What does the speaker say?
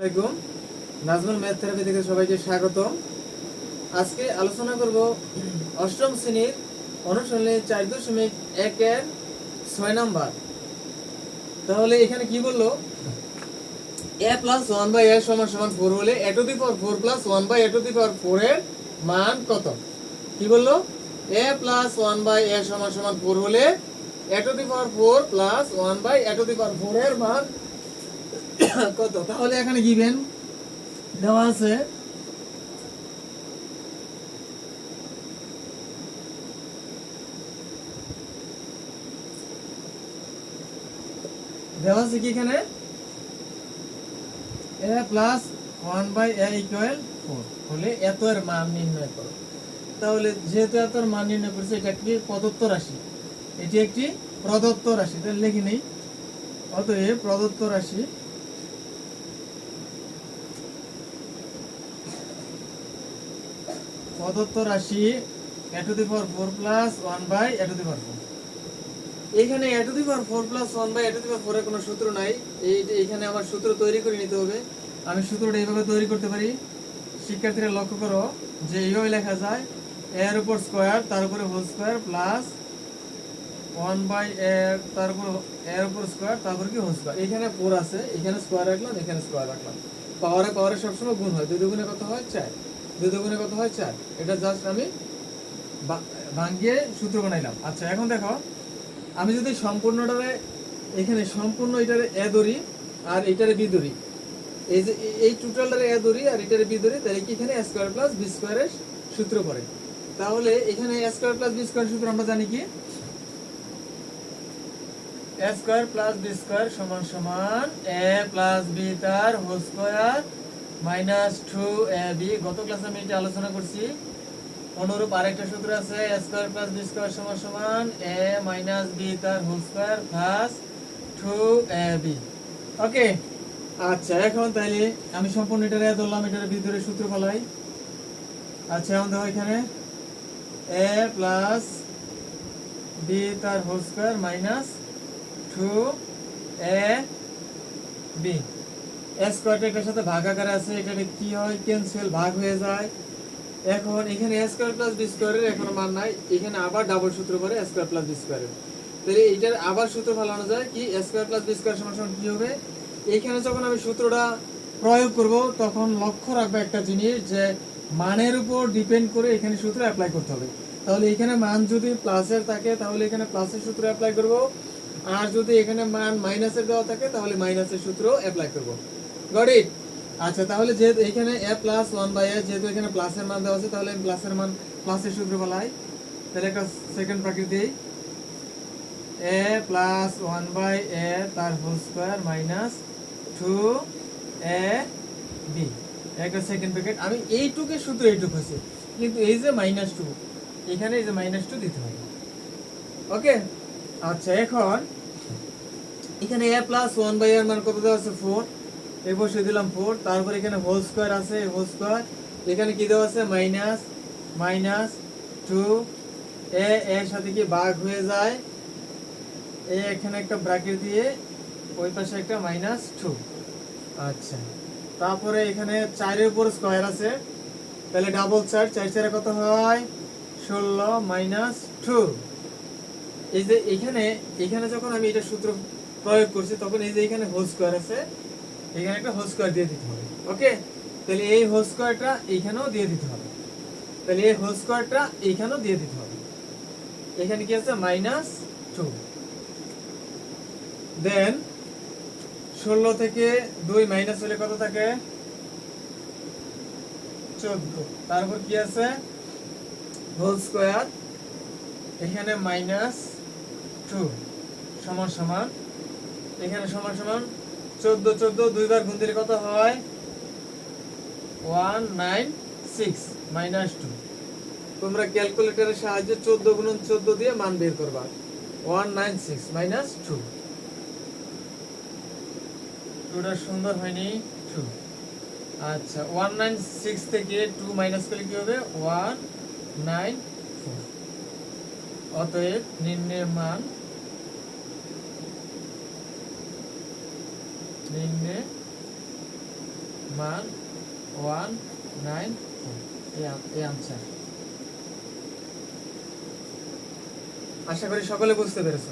আলাইকুম, Nazmul math therapy থেকে সবাইকে স্বাগতম। আজকে আলোচনা করব অষ্টম শ্রেণীর অনুশীলনী 4.1 এর 6 নাম্বার। তাহলে এখানে কি বললো, a প্লাস 1/a সমান সমান 4 হলে a to the power 4 plus 1/a to the power 4 এর মান কত? কি বললো, a প্লাস 1/a সমান সমান 4 হলে a to the power 4 plus 1/a to the power 4 এর মান কত? তাহলে এখানে গিভেন দেওয়া আছে কি এখানে a প্লাস 1/a ইকুয়াল 4 হলে এত এর মান নির্ণয় করো। তাহলে যেহেতু এত এর মান নির্ণয় করছে, এটা একটি প্রদত্ত রাশি, এটি একটি প্রদত্ত রাশি, তাহলে লিখে নেই। অতএব প্রদত্ত রাশি a to the power 4 plus 1/a to the power 4। এখানে a to the power 4 plus 1/a to the power 4 এর কোনো সূত্র নাই। এইখানে আমার সূত্র তৈরি করে নিতে হবে। আমি সূত্রটা এইভাবে তৈরি করতে পারি। শিক্ষার্থীরা লক্ষ্য করো যে এইভাবে লেখা যায়, a এর উপর স্কয়ার, তার উপরে হোল স্কয়ার, প্লাস 1/a তার উপর a এর উপর স্কয়ার, তারপর কি হোল স্কয়ার। এখানে 4 আছে, এখানে স্কয়ার রাখলাম, এখানে স্কয়ার রাখলাম। পাওয়ারে সবসময় গুণ হয়। 2 দুগুণে কত হয়? 4। 2 দুগুণে কত হয়? 4। এটা জাস্ট আমি ভাঙিয়ে সূত্র বানাইলাম। আচ্ছা, এখন দেখো, আমি যদি সম্পূর্ণটারে এখানে সম্পূর্ণ এটারে এ ধরি আর এটারে বি ধরি, এই যে এই টোটালটারে এ ধরি আর এটারে বি ধরি, তাহলে কি এখানে a স্কয়ার প্লাস b স্কয়ারের সূত্র পড়ে। তাহলে এখানে a square plus b square সূত্র আমরা জানি কি, a square plus b square সমান সমান a প্লাস b তার হোল স্কয়ার মাইনাস 2ab। গত ক্লাসে আমি এটা আলোচনা করছি। অনুরূপ আরেকটা সূত্র আছে, a square plus b square সমান সমান a মাইনাস b তার হোল স্কয়ার প্লাস 2ab। ওকে, আচ্ছা, এখন তাইলে আমি সম্পূর্ণ এটা এ ধরলাম, এটার ভিতরে সূত্র ফলাই। আচ্ছা, এখন দেখো এখানে a প্লাস b তার whole square minus 2ab। a স্কয়ারটা এটার সাথে ভাগ আকারে আছে, এটা কি হয়? ক্যান্সেল, ভাগ হয়ে যায়। এখন এখানে a স্কয়ার প্লাস b স্কয়ারের এখন মান নাই, এখানে আবার ডাবল সূত্র করে a স্কয়ার প্লাস b স্কয়ারের। তাহলে এইটার আবার সূত্র ফেলানো যায় কি, a square plus b square সমান সমান কি হবে? এইখানে যখন আমি সূত্রটা প্রয়োগ করব, তখন লক্ষ্য রাখবে একটা জিনিস, যে মানের উপর ডিপেন্ড করে এখানে সূত্র অ্যাপ্লাই করতে হবে। তাহলে এখানে মান যদি প্লাসের থাকে, তাহলে এখানে প্লাসের সূত্র অ্যাপ্লাই করব, আর যদি এখানে মান মাইনাসের দেওয়া থাকে, তাহলে মাইনাসের সূত্র অ্যাপ্লাই করব। Got it? আচ্ছা, তাহলে যেহেতু এখানে a প্লাস 1/a, যেহেতু এখানে প্লাসের মান দেওয়া আছে, তাহলে আমি প্লাসের মান প্লাসের সূত্র বলাই। তাহলে একটা সেকেন্ড ব্র্যাকেট দেই, a প্লাস 1/a তার হোল স্কয়ার মাইনাস 2ab, একটা সেকেন্ড ব্র্যাকেট। আমি এইটুকে সূত্র এইটুক আছে, কিন্তু এই যে -2, এখানে এই যে -2 দিতে হবে। ওকে, আচ্ছা, এখন এখানে a প্লাস 1/a এর মান কত দেওয়া আছে? 4। এই বসে দিলাম 4, তারপর এখানে হোল স্কয়ার আছে, হোল স্কয়ার, এখানে কি দেওয়া আছে? -2। এর সাথে কি ভাগ হয়ে যায়, এখানে একটা ব্র্যাকেট দিয়ে ওই পাশে একটা -2। আচ্ছা, তারপরে এখানে 4 এর উপর স্কয়ার আছে, তাহলে ডাবল 4, 4 4 কত হয়? 16 -2। এই যে এখানে যখন আমি এটা সূত্র প্রয়োগ করছি, তখন এই যে এখানে হোল স্কয়ার আছে, এখানে একটা হোল স্কয়ার দিয়ে দিতে হবে। ওকে, তাহলে এই হোল স্কয়ারটা এইখানেও দিয়ে দিতে হবে, তাহলে এই হোল স্কয়ারটা এইখানেও দিয়ে দিতে হবে। এখানে কি আছে? -2। দেন 16 থেকে 2 মাইনাস হলে কত থাকে? 14। তারপর কি আছে? হোল স্কয়ার, এখানে -2 সমান সমান, এখানে সমান সমান 14 14 দুইবার গুণ দিলে কত হয়? 196 -2। তোমরা ক্যালকুলেটরের সাহায্যে 14 গুণন 14 দিয়ে মান বের করবা। 196 -2। টুটা সুন্দর হয়নি? 2। আচ্ছা, 196 থেকে 2 মাইনাস করলে কি হবে? 194। অতএব নিম্নের মান, মান 194 এই আনসার। আশা করি সকলে বুঝতে পেরেছো।